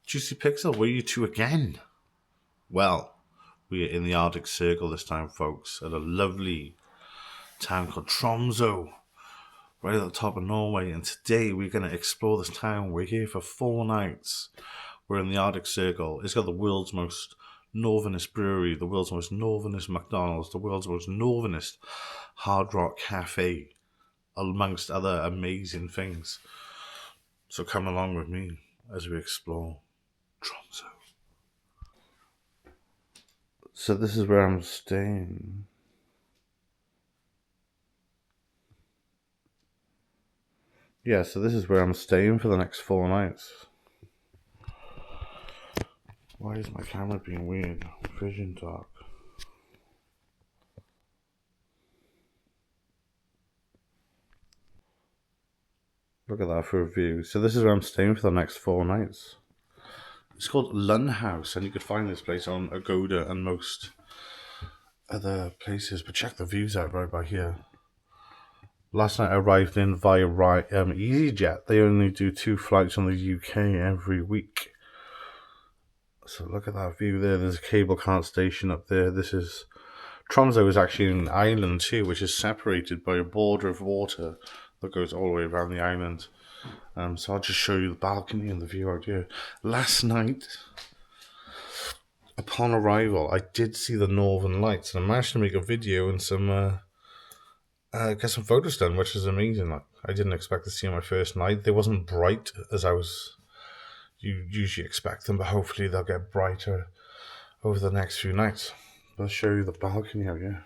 Juicy Pixel, where are you two again? Well, we are in the Arctic Circle this time, folks, at a lovely town called Tromsø, right at the top of Norway. And today we're going to explore this town. We're here for 4 nights. We're in the Arctic Circle. It's got the world's most northernest brewery, the world's most northernest McDonald's, the world's most northernest hard rock cafe, amongst other amazing things. So come along with me as we explore Tromsø. So this is where I'm staying. Yeah, so this is where I'm staying for the next 4 nights. Why is my camera being weird? Vision dark. Look at that for a view. So this is where I'm staying for the next 4 nights. It's called Lundhouse, and you could find this place on Agoda and most other places. But check the views out right by here. Last night I arrived in via EasyJet. They only do 2 flights from the UK every week. So look at that view there. There's a cable car station up there. Tromsø is actually an island too, which is separated by a border of water that goes all the way around the island. So I'll just show you the balcony and the view out here. Last night, upon arrival, I did see the northern lights, and I managed to make a video and get some photos done, which is amazing. I didn't expect to see on my first night. They wasn't bright as you usually expect them, but hopefully they'll get brighter over the next few nights. I'll show you the balcony out here.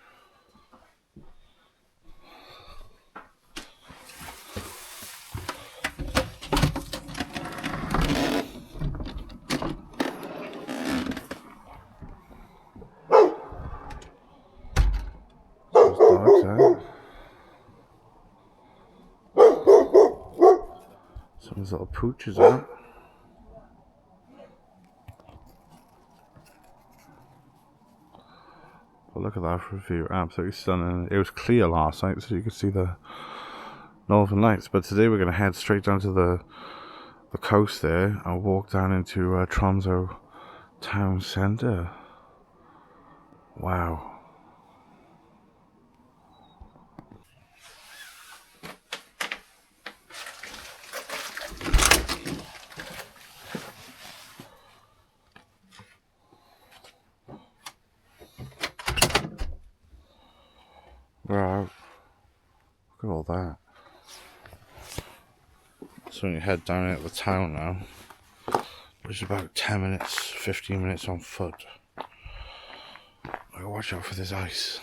Some of these little pooches out. But look at that for a view, absolutely stunning. It was clear last night, so you could see the northern lights. But today we're going to head straight down to the coast there and walk down into Tromsø town centre. Wow. Wow, look at all that. So when you head down into the town now, which is about 10 minutes, 15 minutes on foot. Watch out for this ice.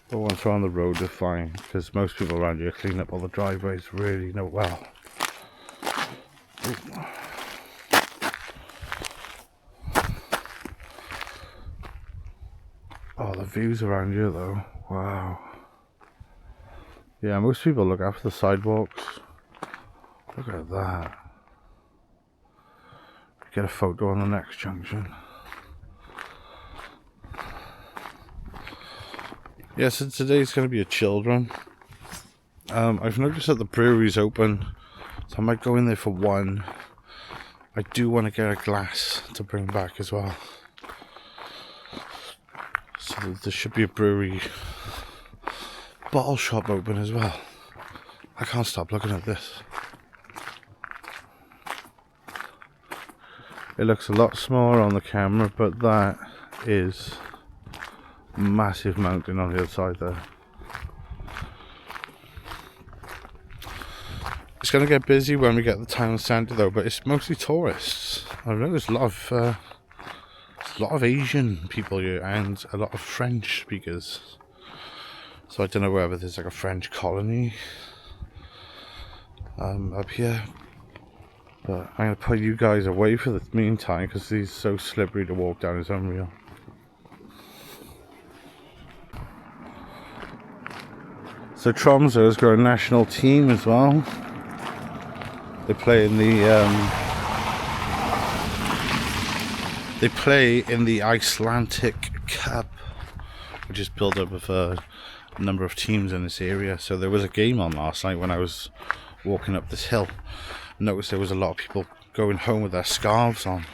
But once we're on the road we're fine, because most people around here clean up all the driveways really well. Ooh. Oh, the views around here though, wow. Yeah, most people look after the sidewalks. Look at that. Get a photo on the next junction. Yeah, so today's going to be a chilled run. I've noticed that the brewery's open, so I might go in there for 1. I do want to get a glass to bring back as well. So there should be a brewery bottle shop open as well. I can't stop looking at this. It looks a lot smaller on the camera, but that is a massive mountain on the other side there. It's going to get busy when we get the town centre though, but it's mostly tourists. I've noticed a lot of Asian people here and a lot of French speakers. So I don't know whether there's like a French colony up here. But I'm going to put you guys away for the meantime because these are so slippery to walk down, it's unreal. So Tromsø has got a national team as well. They play in the Icelandic Cup, which is built up of number of teams in this area. So there was a game on last night when I was walking up this hill. Noticed there was a lot of people going home with their scarves on.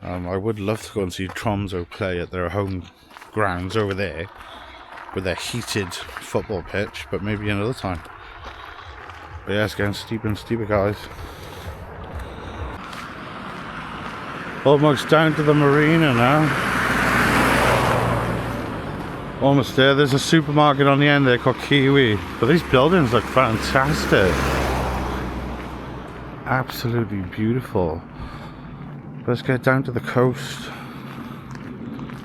I would love to go and see Tromsø play at their home grounds over there with their heated football pitch, but maybe another time. But yeah, it's getting steeper and steeper, guys. Almost down to the Marina now. Almost there. There's a supermarket on the end there called Kiwi. But these buildings look fantastic. Absolutely beautiful. Let's get down to the coast,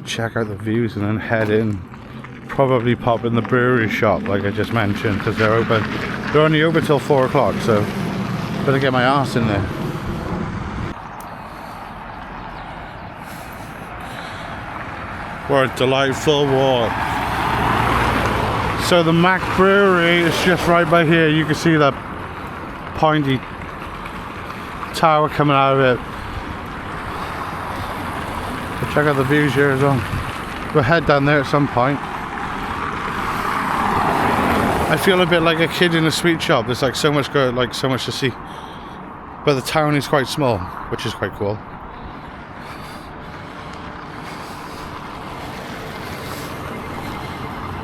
check out the views, and then head in. Probably pop in the brewery shop like I just mentioned, because they're open. They're only open till 4 o'clock, so better get my ass in there. What a delightful walk. So the Mac Brewery is just right by here. You can see that pointy tower coming out of it. So check out the views here as well. We'll head down there at some point. I feel a bit like a kid in a sweet shop. There's like so much so much to see. But the town is quite small, which is quite cool.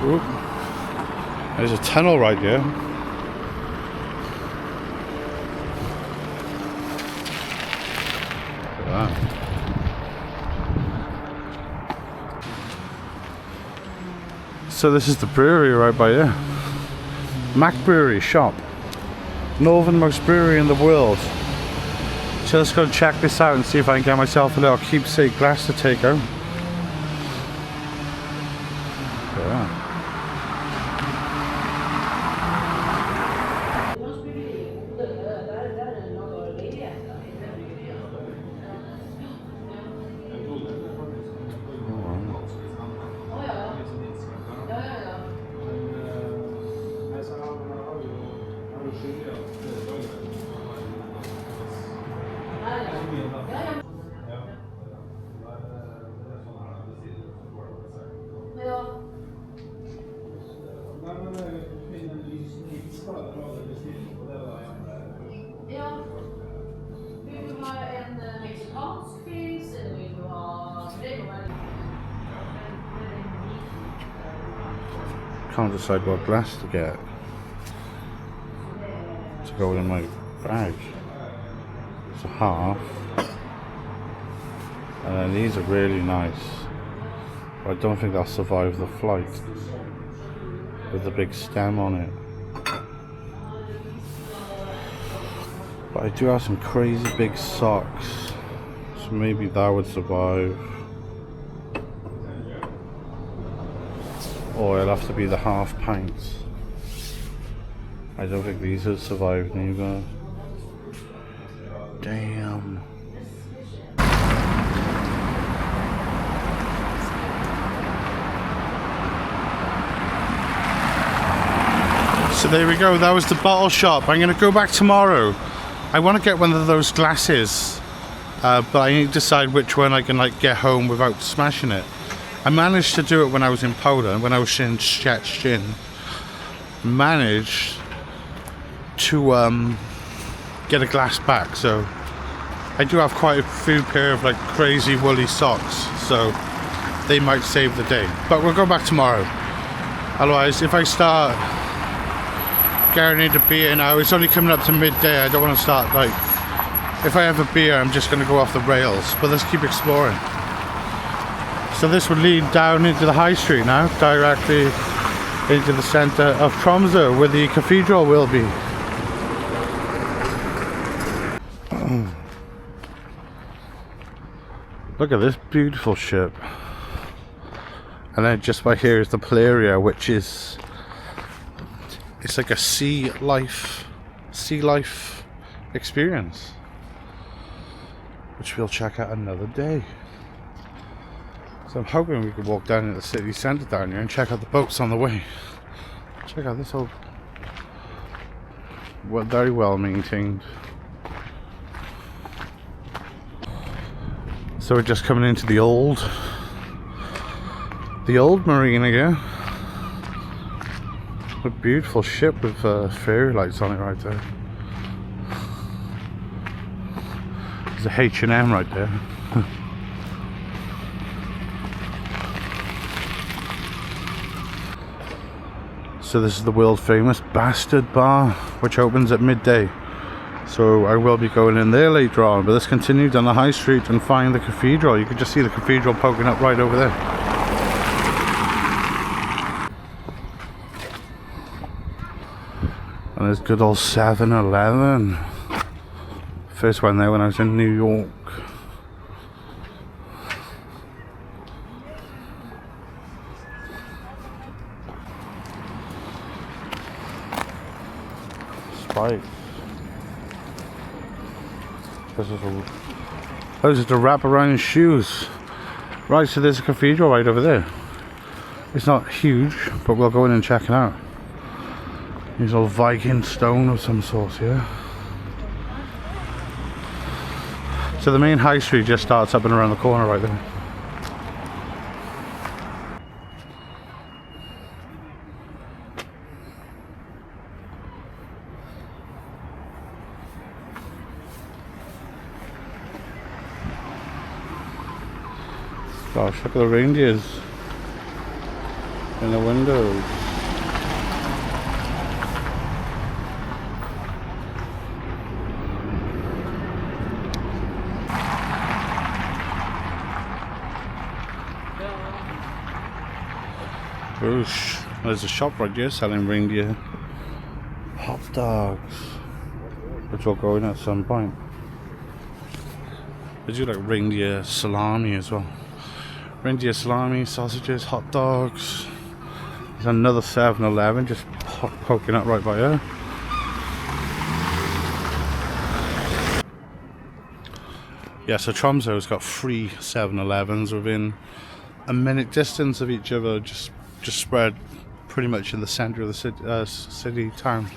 Ooh. There's a tunnel right there. Look at that. So this is the brewery right by here. Mac Brewery shop. Northernmost brewery in the world. So let's go check this out and see if I can get myself a little keepsake glass to take home. Look at that. Can't decide what glass to get to go in my bag. It's a half, and then these are really nice, but I don't think I'll survive the flight with the big stem on it. But I do have some crazy big socks, so maybe that would survive. Or it'll have to be the half pints. I don't think these have survived neither. Damn. So there we go, that was the bottle shop. I'm gonna go back tomorrow. I want to get one of those glasses, but I need to decide which one I can get home without smashing it. I managed to do it when I was in Poland, when I was in Szczecin. Managed to get a glass back, so I do have quite a few pair of crazy woolly socks, so they might save the day. But we'll go back tomorrow. Otherwise, if I start getting into beer now, it's only coming up to midday. I don't want to start if I have a beer, I'm just going to go off the rails. But let's keep exploring. So this would lead down into the high street now, directly into the centre of Tromsø, where the cathedral will be. Look at this beautiful ship. And then just by here is the Playa, which is, it's like a sea life experience, which we'll check out another day. So I'm hoping we could walk down into the city centre down here and check out the boats on the way. Check out this whole, very well maintained. So we're just coming into the old Marina here. A beautiful ship with fairy lights on it right there. There's a H&M right there. So this is the world famous Bastard Bar, which opens at midday. So I will be going in there later on, but let's continue down the high street and find the cathedral. You can just see the cathedral poking up right over there. And there's good old 7-Eleven. First one there when I was in New York. Spikes. Those are the wraparound shoes. Right, so there's a cathedral right over there. It's not huge, but we'll go in and check it out. These old Viking stone of some sort here. So the main high street just starts up and around the corner right there. Gosh, look at the reindeers in the windows. Whoosh. There's a shop right here selling reindeer hot dogs, which will go in at some point. They do like reindeer salami as well. Reindeer salami, sausages, hot dogs. There's another 7-Eleven just poking up right by here. Yeah, so Tromsø's got 3 7-Elevens within a minute distance of each other, just spread pretty much in the centre of the city town.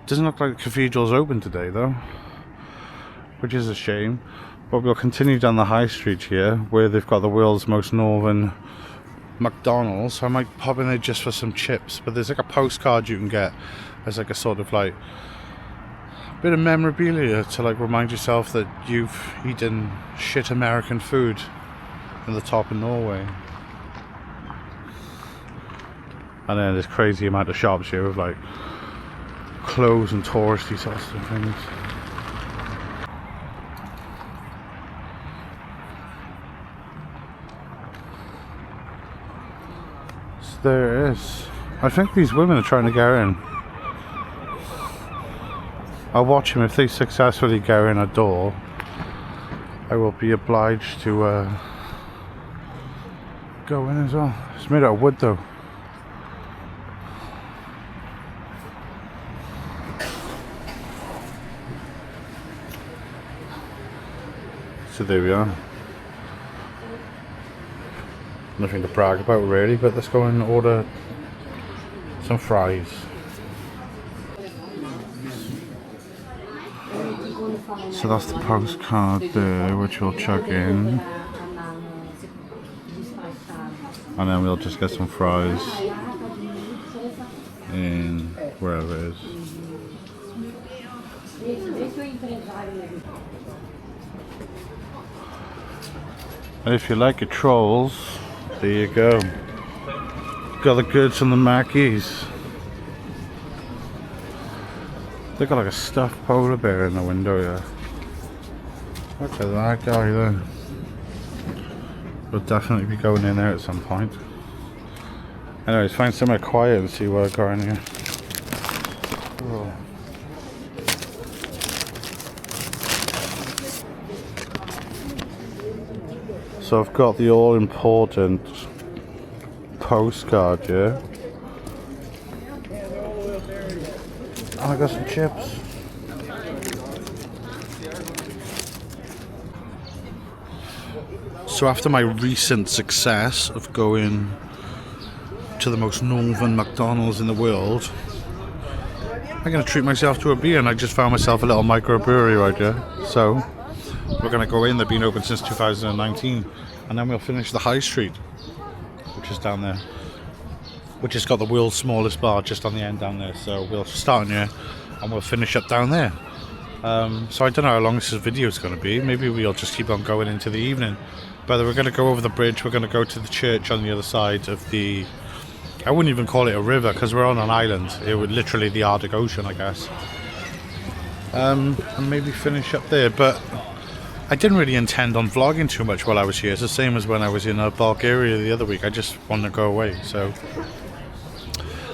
Doesn't look like the cathedral's open today though, which is a shame. But we'll continue down the high street here, where they've got the world's most northern McDonald's. So I might pop in there just for some chips. But there's like a postcard you can get as like a sort of like bit of memorabilia to like remind yourself that you've eaten shit American food in the top of Norway. And then this crazy amount of shops here with like clothes and touristy sorts of things. There it is. I think these women are trying to get in. I'll watch them. If they successfully get in a door, I will be obliged to go in as well. It's made out of wood though. So there we are. Nothing to brag about really, but let's go and order some fries. So that's the postcard there, which we'll chuck in. And then we'll just get some fries in wherever it is. And if you like your trolls, there you go. Got the goods from the Mackies. They got like a stuffed polar bear in the window here. Look at that guy there. We'll definitely be going in there at some point. Anyways, find somewhere quiet and see what I got in here. Oh. So I've got the all-important postcard here. And I got some chips. So after my recent success of going to the most northern McDonald's in the world, I'm going to treat myself to a beer, and I just found myself a little microbrewery right here. So we're going to go in. They've been open since 2019, and then we'll finish the high street, which is down there. which has got the world's smallest bar just on the end down there. So we'll start in here and we'll finish up down there. So I don't know how long this video is going to be. Maybe we'll just keep on going into the evening. But we're going to go over the bridge. We're going to go to the church on the other side of the... I wouldn't even call it a river because we're on an island. It would literally the Arctic Ocean, I guess. And maybe finish up there. But I didn't really intend on vlogging too much while I was here. It's the same as when I was in Bulgaria the other week. I just wanted to go away. So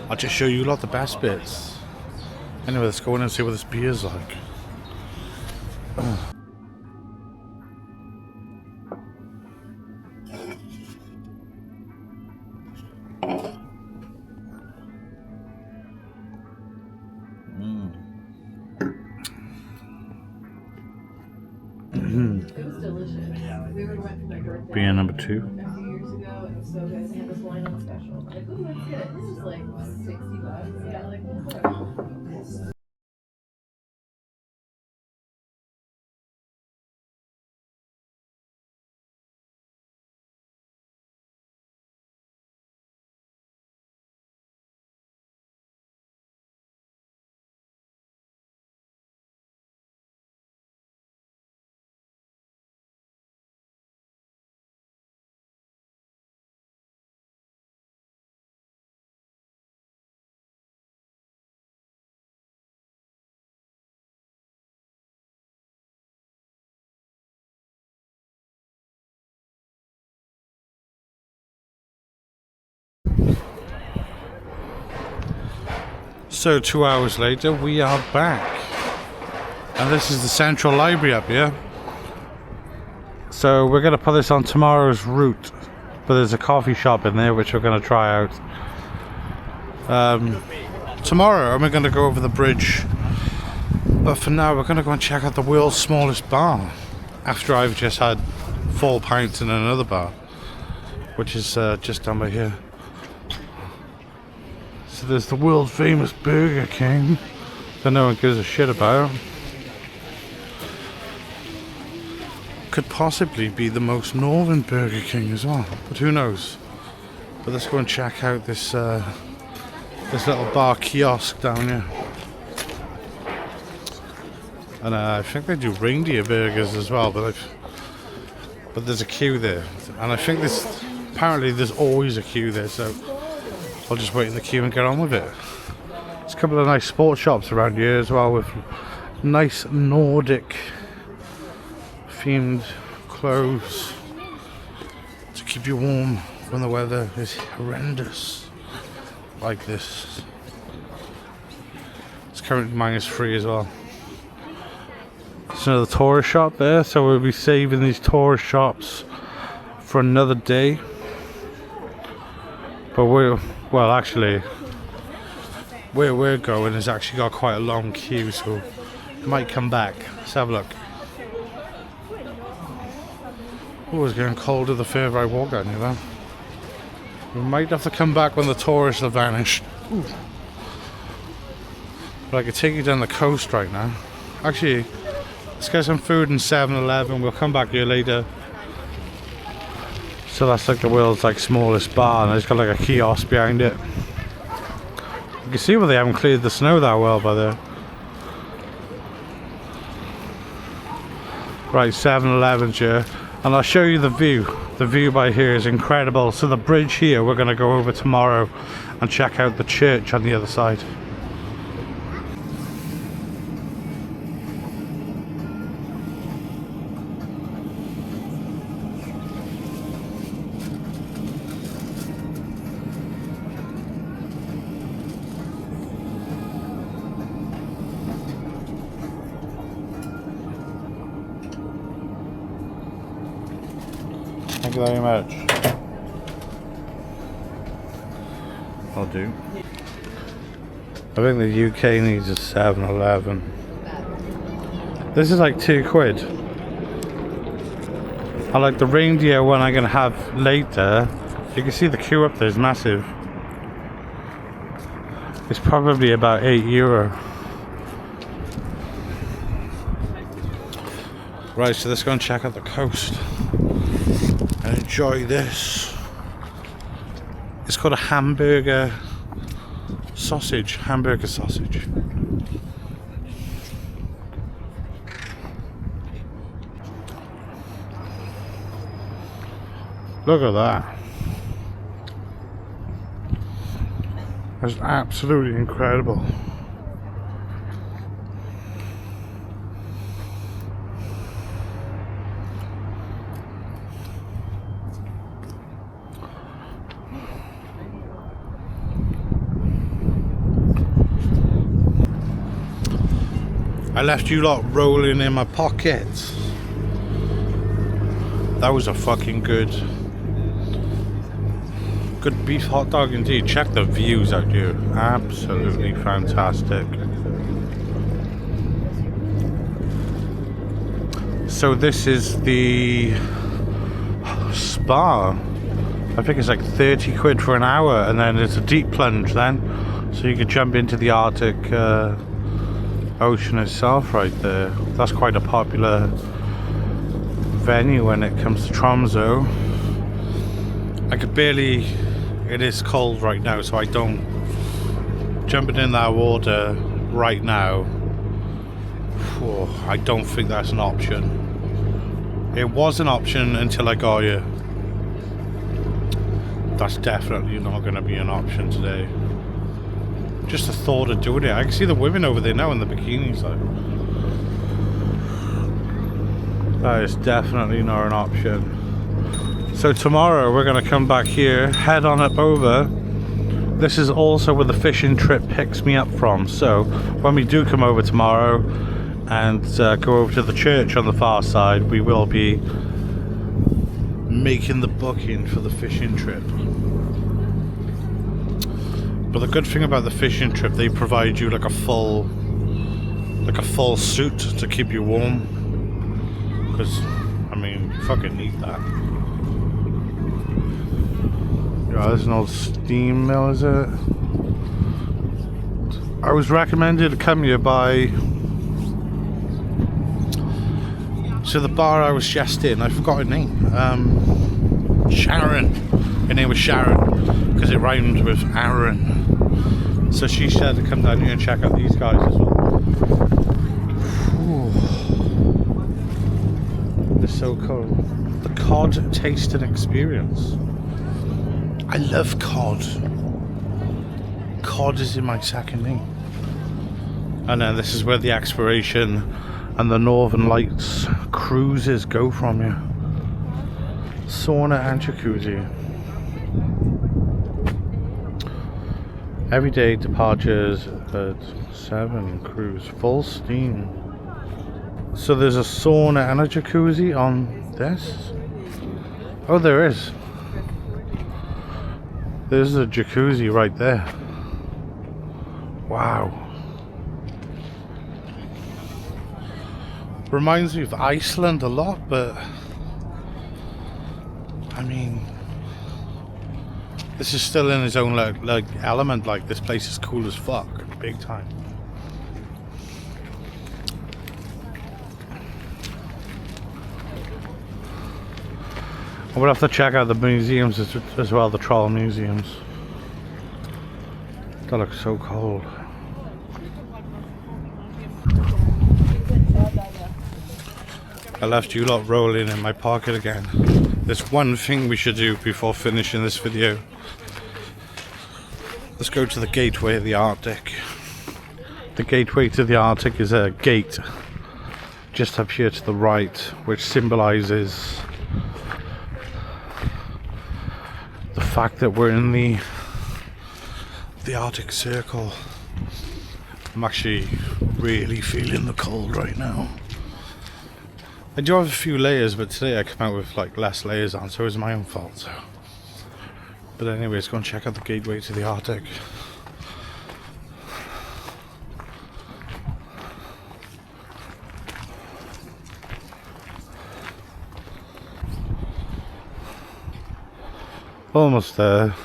I'll just show you a lot of the best bits. Anyway, let's go in and see what this beer is like. It was delicious. We went for my birthday Beer number 2. a few years ago, and so guys had this wine on special. I'm like, ooh, let's get it. This is like $60. Yeah, like, oh, So 2 hours later, we are back. And this is the central library up here. So we're going to put this on tomorrow's route. But there's a coffee shop in there which we're going to try out. Tomorrow we're going to go over the bridge. But for now we're going to go and check out the world's smallest bar. After I've just had 4 pints in another bar. Which is just down by here. So there's the world famous Burger King that no one gives a shit about. Could possibly be the most northern Burger King as well, but who knows. But let's go and check out this this little bar kiosk down here. And I think they do reindeer burgers as well, but there's a queue there. And I think apparently there's always a queue there, so I'll just wait in the queue and get on with it. There's a couple of nice sports shops around here as well with nice Nordic themed clothes to keep you warm when the weather is horrendous like this. It's currently -3 as well. There's another tourist shop there, so we'll be saving these tourist shops for another day. But actually, where we're going has actually got quite a long queue, so we might come back. Let's have a look. Oh, it's getting colder the further I walk down here, though. We might have to come back when the tourists have vanished. Ooh. But I could take you down the coast right now. Actually, let's get some food in 7-Eleven. We'll come back here later. So that's like the world's smallest bar, and it's got like a kiosk behind it. You can see where they haven't cleared the snow that well by there. Right, 7-Eleven's here, and I'll show you the view. The view by here is incredible. So the bridge here we're going to go over tomorrow and check out the church on the other side. Thank you very much. I'll do. I think the UK needs a 7-Eleven. This is like £2. I like the reindeer one I'm going to have later. You can see the queue up there is massive. It's probably about €8. Right, so let's go and check out the coast and enjoy this. It's called a hamburger sausage. Hamburger sausage. Look at that. That's absolutely incredible. I left you lot rolling in my pockets. That was a fucking good beef hot dog indeed. Check the views out here. Absolutely fantastic. So this is the spa. I think it's like 30 quid for an hour, and then it's a deep plunge then. So you could jump into the Arctic Ocean itself right there. That's quite a popular venue when it comes to Tromsø. I could barely, it is cold right now, so I don't, jumping in that water right now, I don't think that's an option. It was an option until I got here. That's definitely not going to be an option today. Just the thought of doing it. I can see the women over there now in the bikinis though. That is definitely not an option. So tomorrow we're going to come back here, head on up over. This is also where the fishing trip picks me up from. So when we do come over tomorrow and go over to the church on the far side, we will be making the booking for the fishing trip. But the good thing about the fishing trip, they provide you like a full suit to keep you warm. Because, I mean, you fucking need that. Yeah, there's an old steam mill, is it? I was recommended to come here by... So the bar I was just in, I forgot her name. Sharon. Her name was Sharon, because it rhymed with Aaron. So she said to come down here and check out these guys as well. They're so cool. The cod tasting experience. I love cod. Cod is in my second name. And then this is where the exploration and the Northern Lights cruises go from here. Sauna and jacuzzi. Everyday departures at 7, cruise full steam. So there's a sauna and a jacuzzi on this? Oh, there is. There's a jacuzzi right there. Wow. Reminds me of Iceland a lot, but I mean, this is still in its own like element. Like, this place is cool as fuck, big time. I would have to check out the museums as well, the troll museums. That looks so cold. I left you lot rolling in my pocket again. There's one thing we should do before finishing this video. Let's go to the gateway of the Arctic. The gateway to the Arctic is a gate just up here to the right, which symbolizes the fact that we're in the Arctic Circle. I'm actually really feeling the cold right now. I do have a few layers, but today I come out with like less layers on, so it's my own fault. So. But anyway, let's go and check out the gateway to the Arctic. Almost there.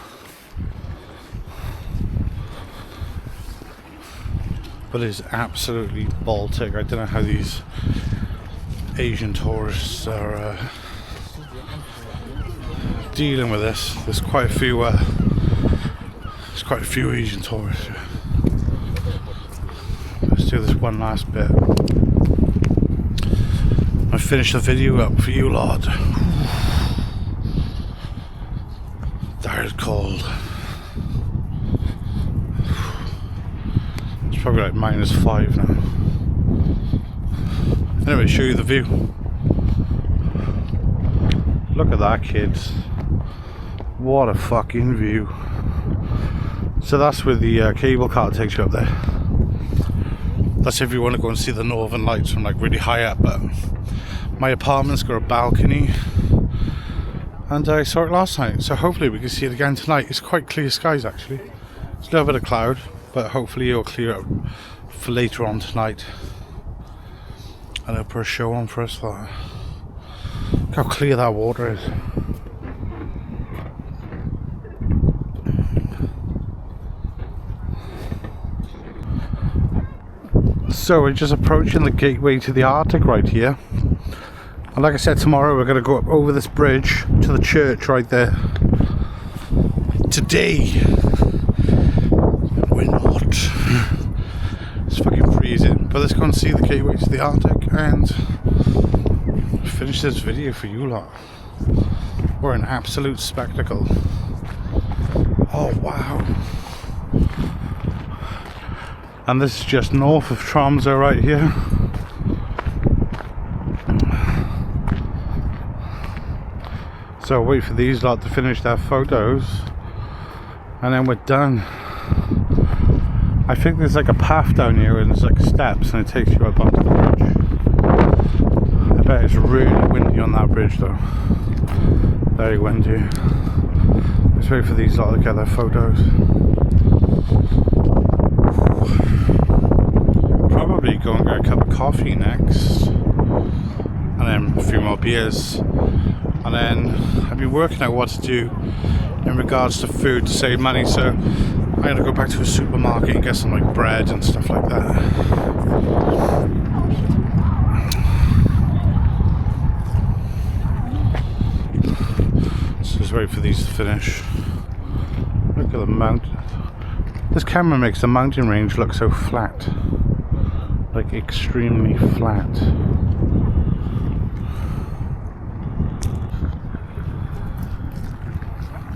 But it's absolutely Baltic. I don't know how these Asian tourists are dealing with this. There's quite a few There's quite a few Asian tourists here. Let's do this one last bit. I finish the video up for you, Lord. That is cold. It's probably like -5 now. Anyway, show you the view. Look at that, kids. What a fucking view. So that's where the cable car takes you up there. That's if you want to go and see the northern lights from like really high up. But my apartment's got a balcony, and I saw it last night, so hopefully we can see it again tonight. It's quite clear skies actually. There's a little bit of cloud, but hopefully it'll clear up for later on tonight. And I'll put a show on for us. Look how clear that water is. So we're just approaching the gateway to the Arctic right here. And like I said, tomorrow we're going to go up over this bridge to the church right there. Today, we're not. It's fucking freezing. But let's go and see the gateway to the Arctic and finish this video for you lot. We're an absolute spectacle. Oh wow. And this is just north of Tromsø right here. So I'll wait for these lot to finish their photos and then we're done. I think there's like a path down here and there's like steps and it takes you up onto the bridge. I bet it's really windy on that bridge though. Very windy. Let's wait for these lot to get their photos. Probably go and get a cup of coffee next, and then a few more beers, and then I've been working out what to do in regards to food to save money, so I'm gonna go back to a supermarket and get some like bread and stuff like that. So just wait for these to finish. Look at the mountain. This camera makes the mountain range look so flat. Like extremely flat.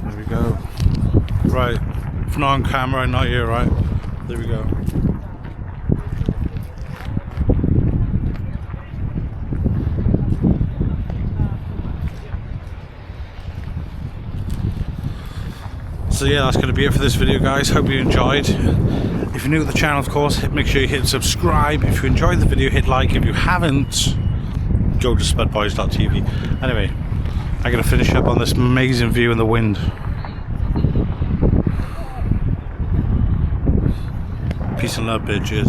There we go. Right, if not on camera, not here, right? There we go. So yeah, that's going to be it for this video, guys. Hope you enjoyed. If you're new to the channel, of course, make sure you hit subscribe. If you enjoyed the video, hit like. If you haven't, go to spudboys.tv. Anyway, I'm going to finish up on this amazing view in the wind. Peace and love, bitches.